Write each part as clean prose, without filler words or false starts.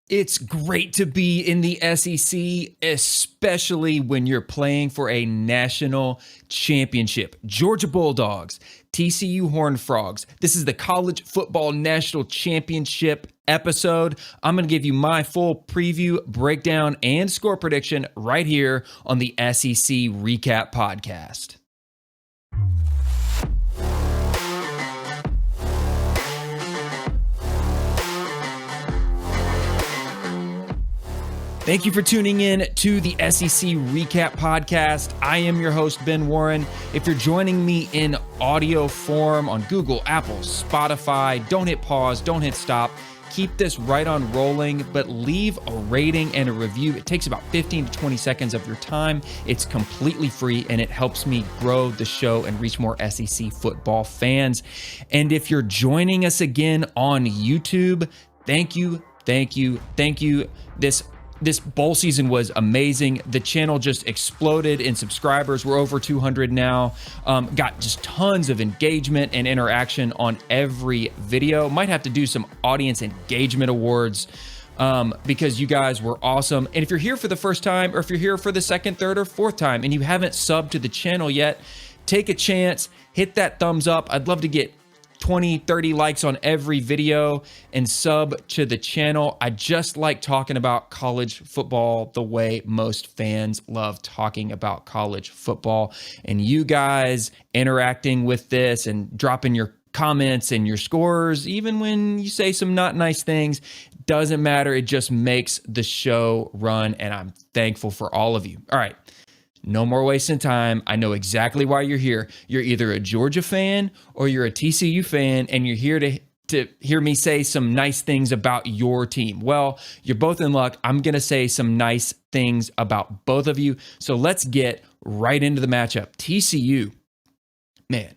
It's great to be in the SEC, especially when you're playing for a national championship. Georgia Bulldogs, TCU Horned Frogs. This is the College Football National Championship episode. I'm going to give you my full preview, breakdown, and score prediction right here on the SEC Recap Podcast. Thank you for tuning in to the SEC Recap Podcast. I am your host, Ben Warren. If you're joining me in audio form on Google, Apple, Spotify, don't hit pause, don't hit stop. Keep this right on rolling, but leave a rating and a review. It takes about 15 to 20 seconds of your time. It's completely free, and it helps me grow the show and reach more SEC football fans. And if you're joining us again on YouTube, thank you. This bowl season was amazing. The channel just exploded in subscribers. We're over 200 now. Got just tons of engagement and interaction on every video. Might have to do some audience engagement awards because you guys were awesome. And if you're here for the first time, or if you're here for the second, third, or fourth time, and you haven't subbed to the channel yet, take a chance, hit that thumbs up. I'd love to get 20, 30 likes on every video and sub to the channel. I just like talking about college football the way most fans love talking about college football. And you guys interacting with this and dropping your comments and your scores, even when you say some not nice things, doesn't matter. It just makes the show run, and I'm thankful for all of you. All right. No more wasting time. I know exactly why you're here. You're either a Georgia fan or you're a TCU fan, and you're here to hear me say some nice things about your team. Well, you're both in luck. I'm going to say some nice things about both of you. So let's get right into the matchup. TCU, man,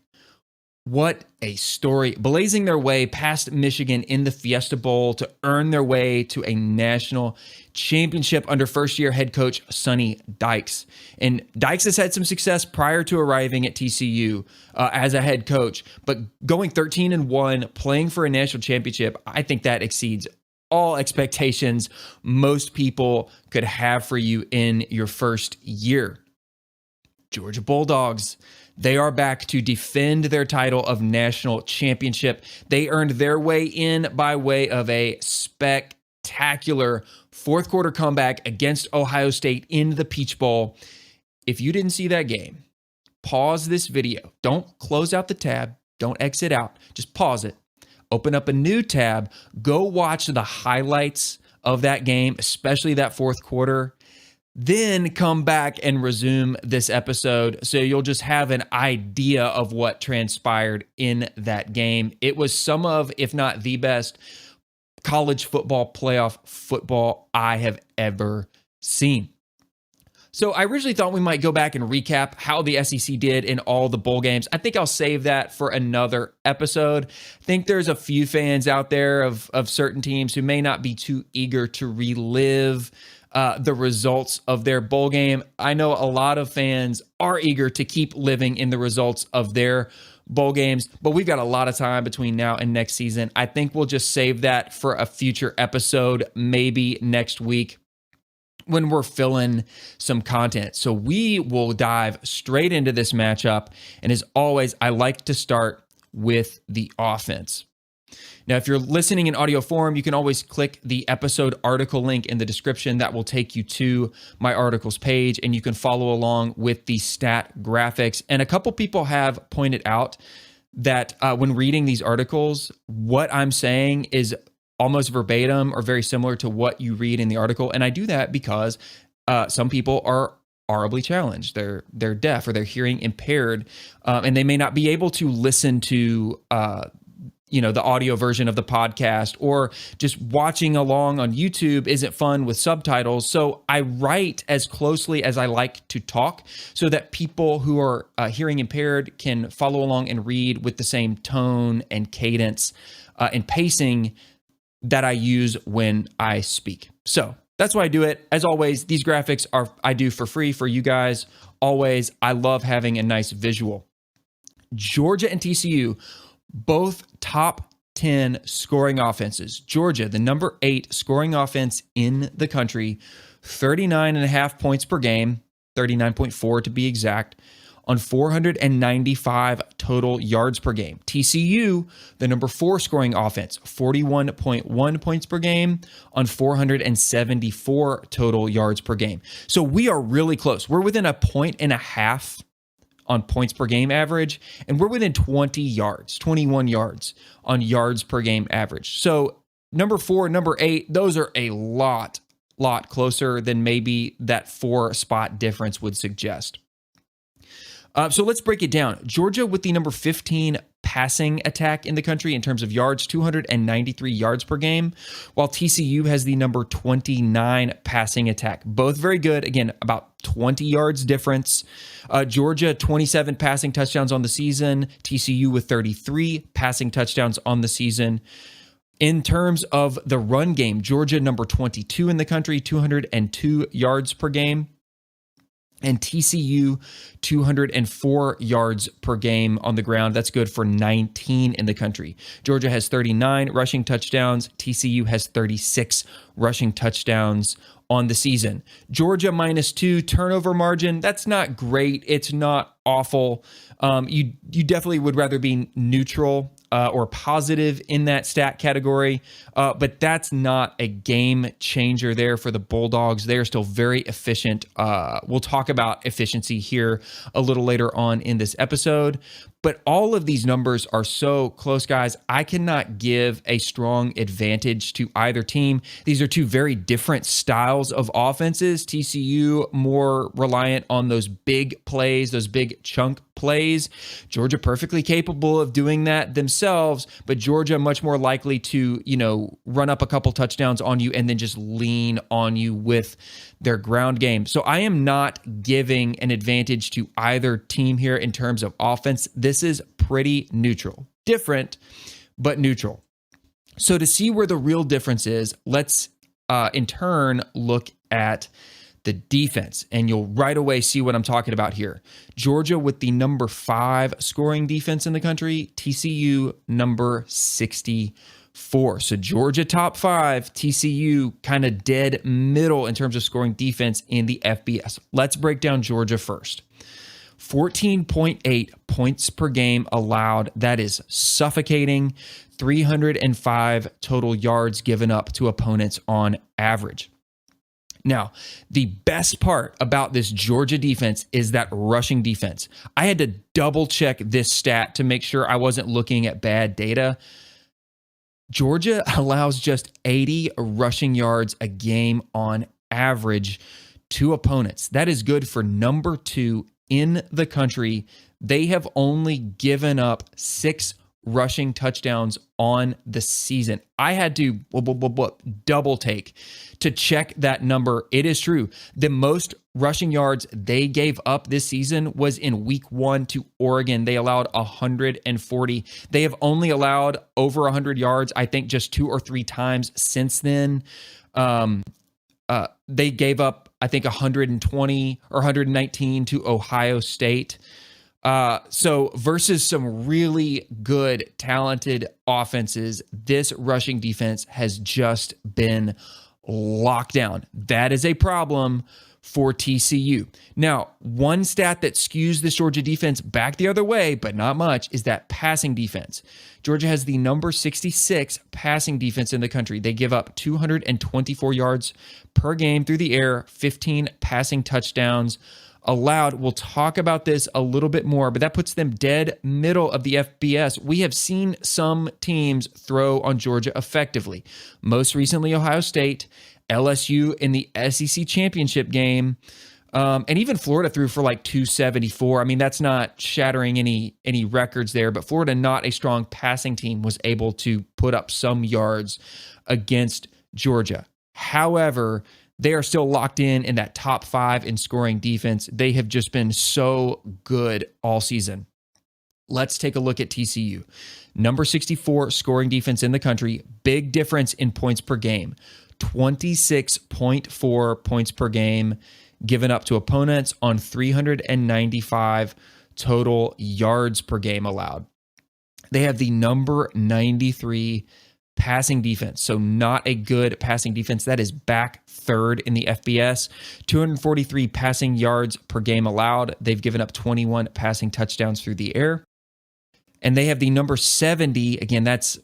what a story. Blazing their way past Michigan in the Fiesta Bowl to earn their way to a national championship under first-year head coach Sonny Dykes. And Dykes has had some success prior to arriving at TCU as a head coach, but going 13-1, playing for a national championship, I think that exceeds all expectations most people could have for you in your first year. Georgia Bulldogs, they are back to defend their title of national championship. They earned their way in by way of a spectacular fourth quarter comeback against Ohio State in the Peach Bowl. If you didn't see that game, pause this video. Don't close out the tab. Don't exit out. Just pause it. Open up a new tab. Go watch the highlights of that game, especially that fourth quarter. Then come back and resume this episode so you'll just have an idea of what transpired in that game. It was some of, if not the best, college football playoff football I have ever seen. So I originally thought we might go back and recap how the SEC did in all the bowl games. I think I'll save that for another episode. I think there's a few fans out there of certain teams who may not be too eager to relive the results of their bowl game. I know a lot of fans are eager to keep living in the results of their bowl games, but we've got a lot of time between now and next season. I think we'll just save that for a future episode, maybe next week when we're filling some content. So we will dive straight into this matchup. And as always, I like to start with the offense. Now, if you're listening in audio form, you can always click the episode article link in the description. That will take you to my articles page, and you can follow along with the stat graphics. And a couple people have pointed out that when reading these articles, what I'm saying is almost verbatim or very similar to what you read in the article. And I do that because some people are audibly challenged. They're deaf or they're hearing impaired, and they may not be able to listen to the audio version of the podcast, or just watching along on YouTube isn't fun with subtitles. So I write as closely as I like to talk so that people who are hearing impaired can follow along and read with the same tone and cadence and pacing that I use when I speak. So that's why I do it. As always, these graphics I do for free for you guys. Always, I love having a nice visual. Georgia and TCU, both top 10 scoring offenses. Georgia, the number 8 scoring offense in the country, 39.5 points per game, 39.4 to be exact, on 495 total yards per game. TCU, the number 4 scoring offense, 41.1 points per game on 474 total yards per game. So we are really close. We're within a point and a half on points per game average, and we're within 21 yards on yards per game average. So number 4, number 8, those are a lot closer than maybe that 4 spot difference would suggest. So let's break it down. Georgia with the number 15 passing attack in the country in terms of yards, 293 yards per game, while TCU has the number 29 passing attack. Both very good. Again, about 20 yards difference. Georgia, 27 passing touchdowns on the season. TCU with 33 passing touchdowns on the season. In terms of the run game, Georgia number 22 in the country, 202 yards per game. And TCU, 204 yards per game on the ground. That's good for 19 in the country. Georgia has 39 rushing touchdowns. TCU has 36 rushing touchdowns on the season. Georgia -2 turnover margin. That's not great. It's not awful. You definitely would rather be neutral or positive in that stat category, but that's not a game changer there for the Bulldogs. They are still very efficient. We'll talk about efficiency here a little later on in this episode, but all of these numbers are so close, guys. I cannot give a strong advantage to either team. These are two very different styles of offenses. TCU more reliant on those big plays, those big chunk plays. Georgia perfectly capable of doing that themselves, but Georgia much more likely to, run up a couple touchdowns on you and then just lean on you with their ground game. So I am not giving an advantage to either team here in terms of offense. This is pretty neutral. Different, but neutral. So to see where the real difference is, let's in turn look at the defense, and you'll right away see what I'm talking about here. Georgia with the number 5 scoring defense in the country, TCU number 64. So Georgia top 5, TCU kind of dead middle in terms of scoring defense in the FBS. Let's break down Georgia first. 14.8 points per game allowed. That is suffocating. 305 total yards given up to opponents on average. Now, the best part about this Georgia defense is that rushing defense. I had to double check this stat to make sure I wasn't looking at bad data. Georgia allows just 80 rushing yards a game on average to opponents. That is good for number 2 in the country. They have only given up 6 rushing touchdowns on the season. I had to double take to check that number. It is true. The most rushing yards they gave up this season was in week 1 to Oregon. They allowed 140. They have only allowed over 100 yards, I think, just 2 or 3 times since then. They gave up, I think, 120 or 119 to Ohio State. So versus some really good, talented offenses, this rushing defense has just been locked down. That is a problem for TCU. Now, one stat that skews this Georgia defense back the other way, but not much, is that passing defense. Georgia has the number 66 passing defense in the country. They give up 224 yards per game through the air, 15 passing touchdowns allowed. We'll talk about this a little bit more, but that puts them dead middle of the FBS. We have seen some teams throw on Georgia effectively. Most recently, Ohio State, LSU in the SEC championship game, and even Florida threw for like 274. I mean, that's not shattering any records there, but Florida, not a strong passing team, was able to put up some yards against Georgia. However, they are still locked in that top 5 in scoring defense. They have just been so good all season. Let's take a look at TCU. Number 64 scoring defense in the country. Big difference in points per game. 26.4 points per game given up to opponents on 395 total yards per game allowed. They have the number 93 passing defense. So not a good passing defense. That is back third in the FBS. 243 passing yards per game allowed. They've given up 21 passing touchdowns through the air. And they have the number 70, again, that's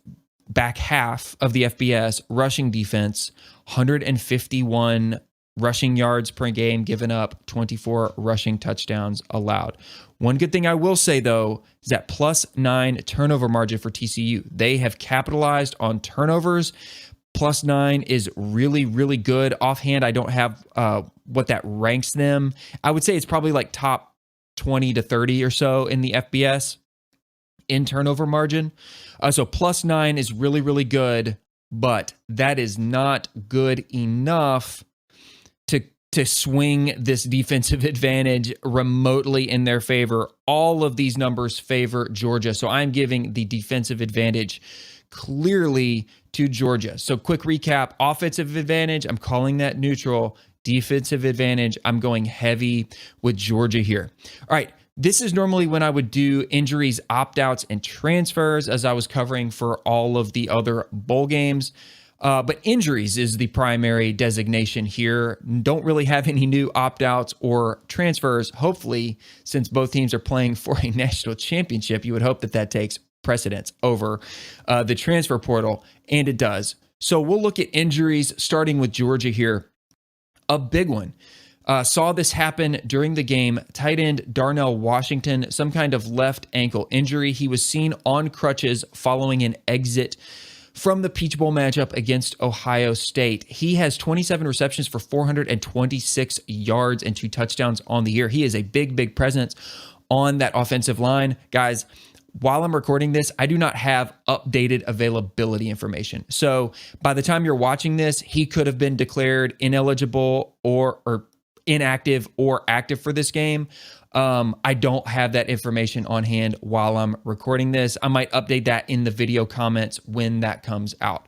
back half of the FBS, rushing defense, 151 rushing yards per game given up, 24 rushing touchdowns allowed. One good thing I will say, though, is that +9 turnover margin for TCU. They have capitalized on turnovers. +9 is really, really good. Offhand, I don't have what that ranks them. I would say it's probably like top 20 to 30 or so in the FBS in turnover margin. So +9 is really, really good, but that is not good enough to swing this defensive advantage remotely in their favor. All of these numbers favor Georgia. So I'm giving the defensive advantage clearly to Georgia. So quick recap, offensive advantage, I'm calling that neutral. Defensive advantage, I'm going heavy with Georgia here. All right, this is normally when I would do injuries, opt-outs, and transfers as I was covering for all of the other bowl games. But injuries is the primary designation here. Don't really have any new opt-outs or transfers. Hopefully, since both teams are playing for a national championship, you would hope that that takes precedence over the transfer portal, and it does. So we'll look at injuries, starting with Georgia here. A big one. Saw this happen during the game. Tight end Darnell Washington, some kind of left ankle injury. He was seen on crutches following an exit from the Peach Bowl matchup against Ohio State. He has 27 receptions for 426 yards and 2 touchdowns on the year. He is a big, big presence on that offensive line. Guys, while I'm recording this, I do not have updated availability information. So by the time you're watching this, he could have been declared ineligible or inactive or active for this game. I don't have that information on hand while I'm recording this. I might update that in the video comments when that comes out.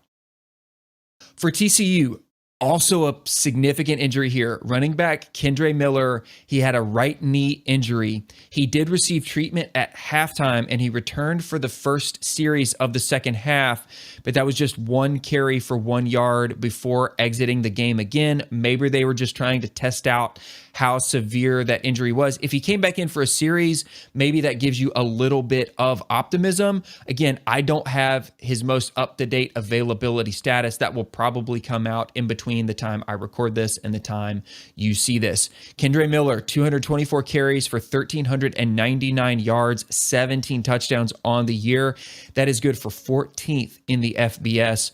For TCU, also a significant injury here. Running back Kendre Miller, he had a right knee injury. He did receive treatment at halftime, and he returned for the first series of the second half, but that was just 1 carry for 1 yard before exiting the game again. Maybe they were just trying to test out how severe that injury was. If he came back in for a series, maybe that gives you a little bit of optimism. Again, I don't have his most up-to-date availability status. That will probably come out in between the time I record this and the time you see this. Kendre Miller, 224 carries for 1,399 yards, 17 touchdowns on the year. That is good for 14th in the FBS.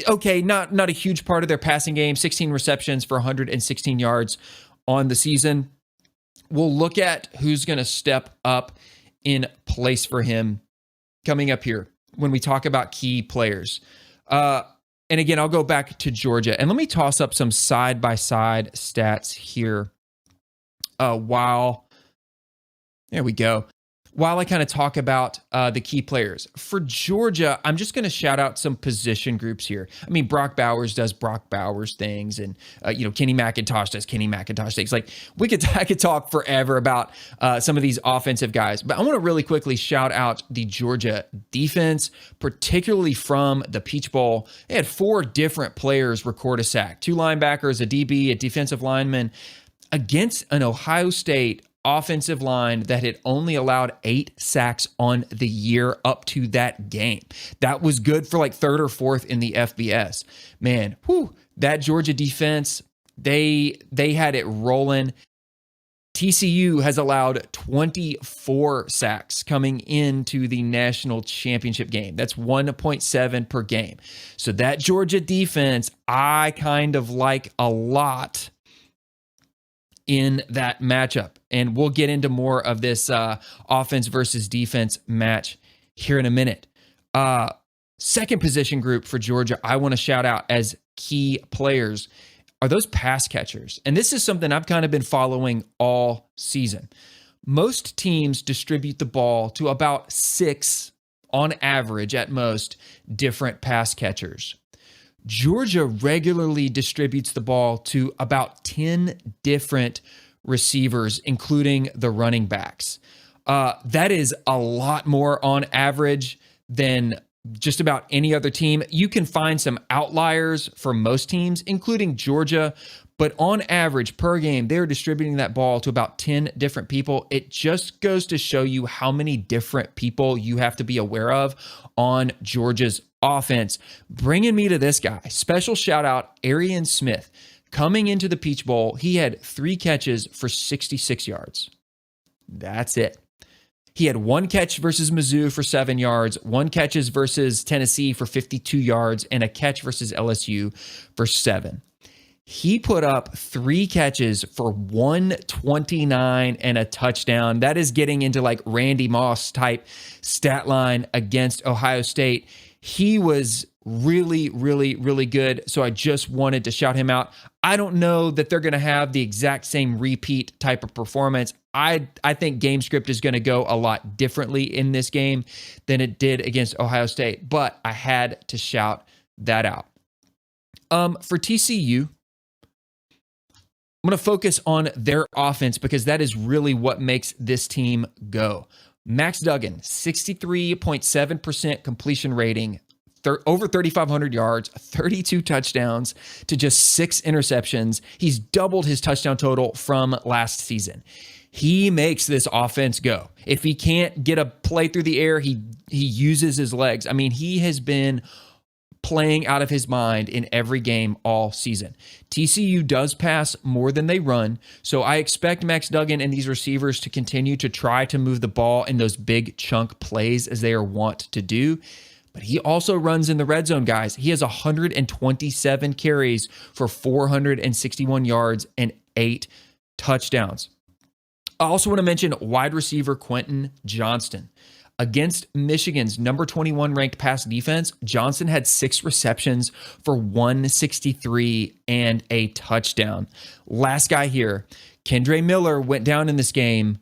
Okay, not a huge part of their passing game, 16 receptions for 116 yards on the season. We'll look at who's going to step up in place for him coming up here when we talk about key players. And again, I'll go back to Georgia. And let me toss up some side-by-side stats here there we go. While I kind of talk about the key players. For Georgia, I'm just going to shout out some position groups here. I mean, Brock Bowers does Brock Bowers things, and Kenny McIntosh does Kenny McIntosh things. Like, I could talk forever about some of these offensive guys, but I want to really quickly shout out the Georgia defense, particularly from the Peach Bowl. They had 4 different players record a sack, 2 linebackers, a DB, a defensive lineman, against an Ohio State offensive line that had only allowed 8 sacks on the year up to that game. That was good for like 3rd or 4th in the FBS. Man, that Georgia defense, they had it rolling. TCU has allowed 24 sacks coming into the national championship game. That's 1.7 per game. So that Georgia defense, I kind of like a lot in that matchup. And we'll get into more of this offense versus defense match here in a minute. Second position group for Georgia, I want to shout out as key players are those pass catchers. And this is something I've kind of been following all season. Most teams distribute the ball to about 6, on average at most, different pass catchers. Georgia regularly distributes the ball to about 10 different receivers, including the running backs. That is a lot more on average than just about any other team. You can find some outliers for most teams, including Georgia, but on average per game, they're distributing that ball to about 10 different people. It just goes to show you how many different people you have to be aware of on Georgia's offense. Bringing me to this guy, special shout out, Arian Smith. Coming into the Peach Bowl, he had 3 catches for 66 yards. That's it. He had 1 catch versus Mizzou for 7 yards, 1 catches versus Tennessee for 52 yards, and a catch versus LSU for 7. He put up 3 catches for 129 and a touchdown. That is getting into like Randy Moss type stat line against Ohio State. He was really, really, really good. So I just wanted to shout him out. I don't know that they're going to have the exact same repeat type of performance. I think game script is going to go a lot differently in this game than it did against Ohio State, but I had to shout that out. For TCU, I'm going to focus on their offense because that is really what makes this team go. Max Duggan, 63.7% completion rating, over 3,500 yards, 32 touchdowns to just 6 interceptions. He's doubled his touchdown total from last season. He makes this offense go. If he can't get a play through the air, he uses his legs. I mean, he has been playing out of his mind in every game all season. TCU does pass more than they run, so I expect Max Duggan and these receivers to continue to try to move the ball in those big chunk plays as they are wont to do. But he also runs in the red zone, guys. He has 127 carries for 461 yards and 8 touchdowns. I also want to mention wide receiver Quentin Johnston. Against Michigan's number 21 ranked pass defense, Johnson had 6 receptions for 163 and a touchdown. Last guy here, Kendre Miller went down in this game,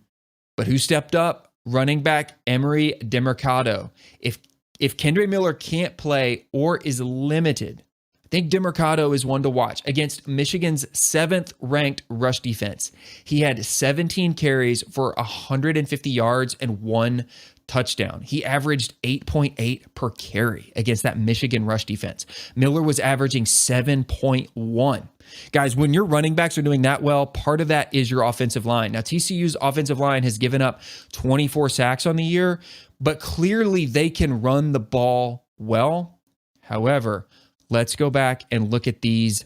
but who stepped up? Running back Emery DeMercado. If Kendre Miller can't play or is limited, I think DeMercado is one to watch. Against Michigan's 7th ranked rush defense, he had 17 carries for 150 yards and 1 touchdown. He averaged 8.8 per carry against that Michigan rush defense. Miller was averaging 7.1. Guys, when your running backs are doing that well, part of that is your offensive line. Now, TCU's offensive line has given up 24 sacks on the year, but clearly they can run the ball well. However, let's go back and look at these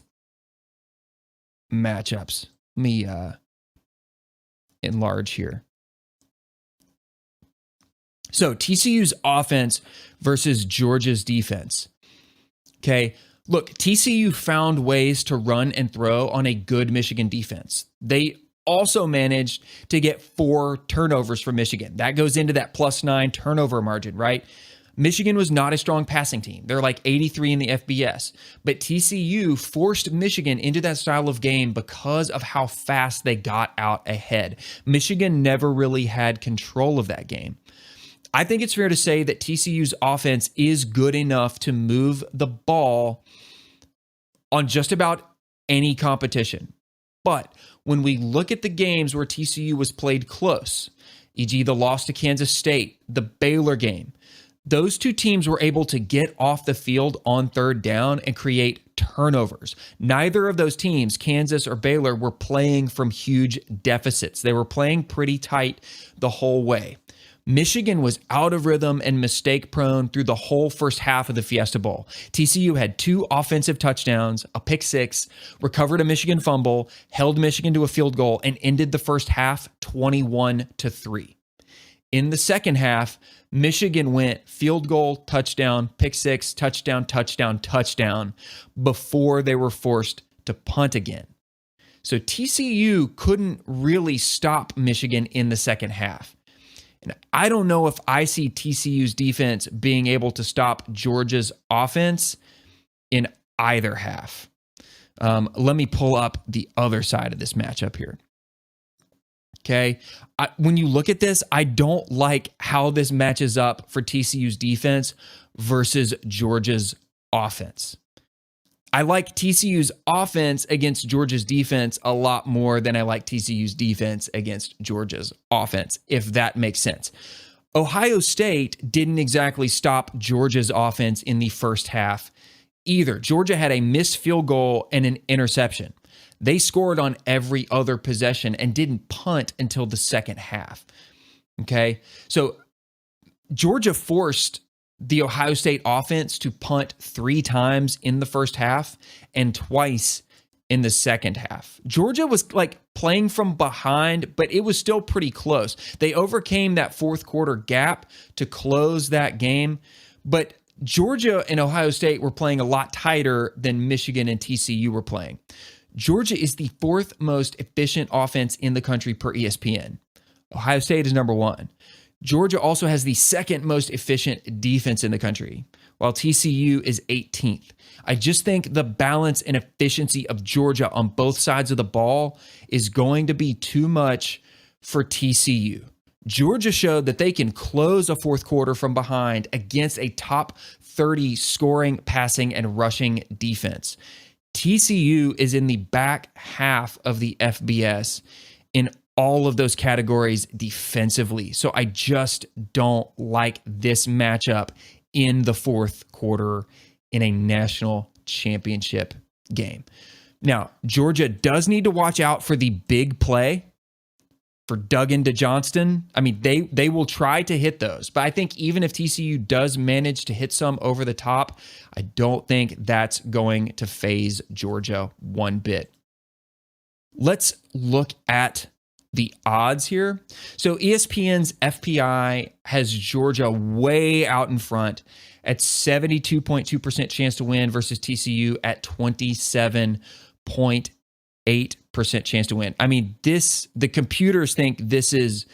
matchups. Let me enlarge here. So TCU's offense versus Georgia's defense. Okay, look, TCU found ways to run and throw on a good Michigan defense. They also managed to get 4 turnovers from Michigan. That goes into that +9 turnover margin, right? Michigan was not a strong passing team. They're like 83 in the FBS. But TCU forced Michigan into that style of game because of how fast they got out ahead. Michigan never really had control of that game. I think it's fair to say that TCU's offense is good enough to move the ball on just about any competition. But when we look at the games where TCU was played close, e.g. the loss to Kansas State, the Baylor game, those 2 teams were able to get off the field on 3rd down and create turnovers. Neither of those teams, Kansas or Baylor, were playing from huge deficits. They were playing pretty tight the whole way. Michigan was out of rhythm and mistake prone through the whole first half of the Fiesta Bowl. TCU had 2 offensive touchdowns, a pick 6, recovered a Michigan fumble, held Michigan to a field goal, and ended the first half 21-3. In the second half, Michigan went field goal, touchdown, pick 6, touchdown, touchdown, touchdown before they were forced to punt again. So TCU couldn't really stop Michigan in the second half. And I don't know if I see TCU's defense being able to stop Georgia's offense in either half. Let me pull up the other side of this matchup here. Okay. When you look at this, I don't like how this matches up for TCU's defense versus Georgia's offense. I like TCU's offense against Georgia's defense a lot more than I like TCU's defense against Georgia's offense, if that makes sense. Ohio State didn't exactly stop Georgia's offense in the first half either. Georgia had a missed field goal and an interception. They scored on every other possession and didn't punt until the second half. Okay, so Georgia forced the Ohio State offense to punt 3 times in the first half and twice in the second half. Georgia was like playing from behind, but it was still pretty close. They overcame that fourth quarter gap to close that game, but Georgia and Ohio State were playing a lot tighter than Michigan and TCU were playing. Georgia is the 4th most efficient offense in the country per ESPN. Ohio State is number 1. Georgia also has the 2nd most efficient defense in the country, while TCU is 18th. I just think the balance and efficiency of Georgia on both sides of the ball is going to be too much for TCU. Georgia showed that they can close a fourth quarter from behind against a top 30 scoring, passing, and rushing defense. TCU is in the back half of the FBS in all of those categories defensively. So I just don't like this matchup in the fourth quarter in a national championship game. Now, Georgia does need to watch out for the big play for Duggan to Johnston. I mean, they will try to hit those, but I think even if TCU does manage to hit some over the top, I don't think that's going to phase Georgia one bit. Let's look at the odds here. So ESPN's FPI has Georgia way out in front at 72.2% chance to win versus TCU at 27.8% chance to win. I mean, the computers think this is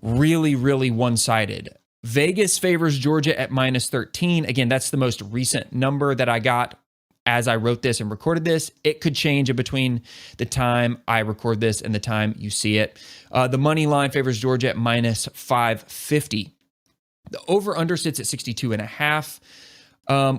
really, really one-sided. Vegas favors Georgia at -13. Again, that's the most recent number that I got as I wrote this and recorded this. It could change in between the time I record this and the time you see it. The money line favors Georgia at -550. The over-under sits at 62.5,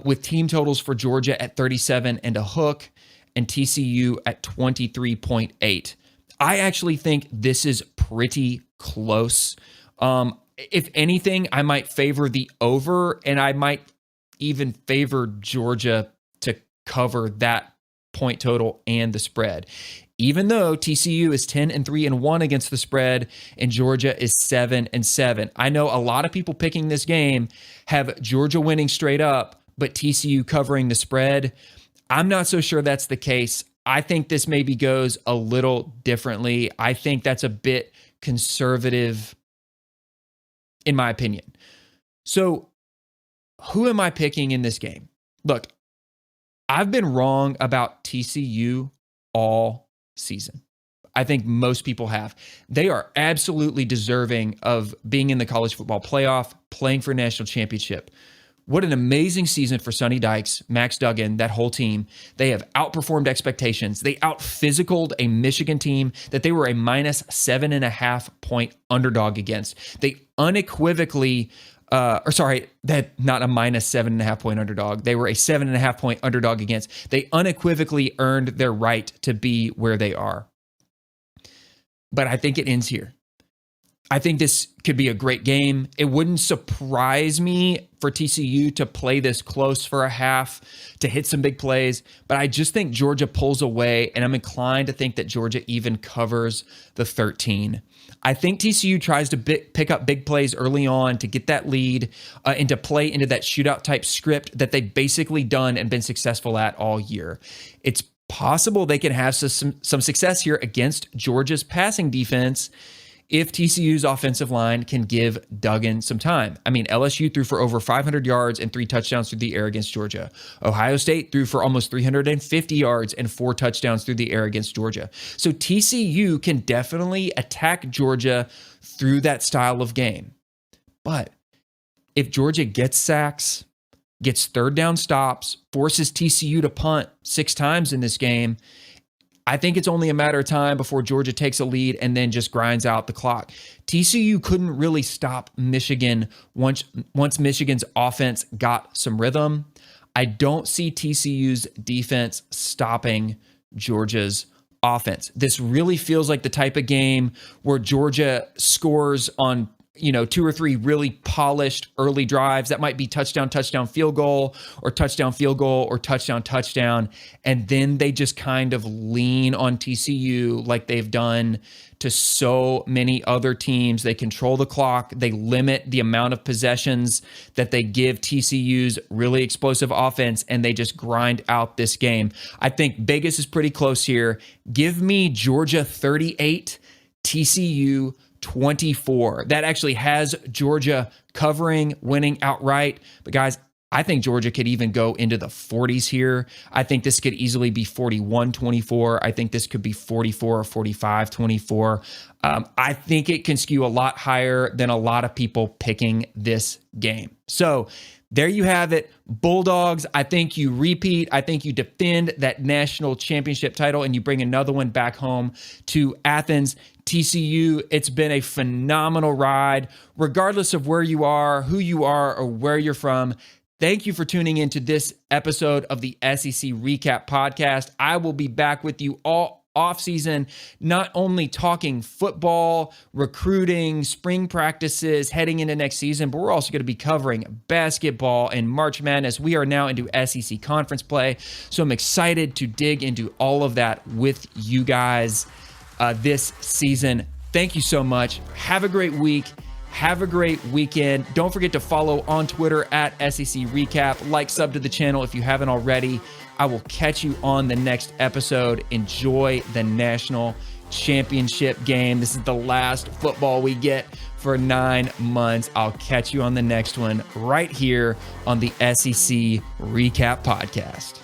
with team totals for Georgia at 37 and a hook and TCU at 23.8. I actually think this is pretty close. If anything, I might favor the over, and I might even favor Georgia to cover that point total and the spread. Even though TCU is 10-3-1 against the spread and Georgia is 7-7. I know a lot of people picking this game have Georgia winning straight up, but TCU covering the spread. I'm not so sure that's the case. I think this maybe goes a little differently. I think that's a bit conservative, in my opinion. So who am I picking in this game? Look, I've been wrong about TCU all season. I think most people have. They are absolutely deserving of being in the college football playoff, playing for a national championship. What an amazing season for Sonny Dykes, Max Duggan, that whole team. They have outperformed expectations. They out-physicaled a Michigan team that they were a -7.5 point underdog against. They unequivocally, not a -7.5 point underdog. They were a 7.5 point underdog against. They unequivocally earned their right to be where they are. But I think it ends here. I think this could be a great game. It wouldn't surprise me for TCU to play this close for a half, to hit some big plays, but I just think Georgia pulls away, and I'm inclined to think that Georgia even covers the 13. I think TCU tries to pick up big plays early on to get that lead and to play into that shootout type script that they've basically done and been successful at all year. It's possible they can have some success here against Georgia's passing defense if TCU's offensive line can give Duggan some time. I mean, LSU threw for over 500 yards and 3 touchdowns through the air against Georgia. Ohio State threw for almost 350 yards and 4 touchdowns through the air against Georgia. So TCU can definitely attack Georgia through that style of game. But if Georgia gets sacks, gets third down stops, forces TCU to punt 6 times in this game, I think it's only a matter of time before Georgia takes a lead and then just grinds out the clock. TCU couldn't really stop Michigan once Michigan's offense got some rhythm. I don't see TCU's defense stopping Georgia's offense. This really feels like the type of game where Georgia scores on, 2 or 3 really polished early drives. That might be touchdown, field goal, or touchdown, field goal, or touchdown. And then they just kind of lean on TCU like they've done to so many other teams. They control the clock. They limit the amount of possessions that they give TCU's really explosive offense, and they just grind out this game. I think Vegas is pretty close here. Give me Georgia 38, TCU 24. That actually has Georgia covering, winning outright. But guys, I think Georgia could even go into the 40s here. I think this could easily be 41-24. I think this could be 44 or 45-24. I think it can skew a lot higher than a lot of people picking this game. So there you have it. Bulldogs, I think you repeat. I think you defend that national championship title and you bring another one back home to Athens. TCU, it's been a phenomenal ride, regardless of where you are, who you are, or where you're from. Thank you for tuning into this episode of the SEC Recap Podcast. I will be back with you all offseason, not only talking football, recruiting, spring practices, heading into next season, but we're also going to be covering basketball and March Madness. We are now into SEC conference play, so I'm excited to dig into all of that with you guys this season. Thank you so much. Have a great week. Have a great weekend. Don't forget to follow on Twitter at SEC Recap. Like, sub to the channel if you haven't already. I will catch you on the next episode. Enjoy the national championship game. This is the last football we get for 9 months. I'll catch you on the next one right here on the SEC Recap Podcast.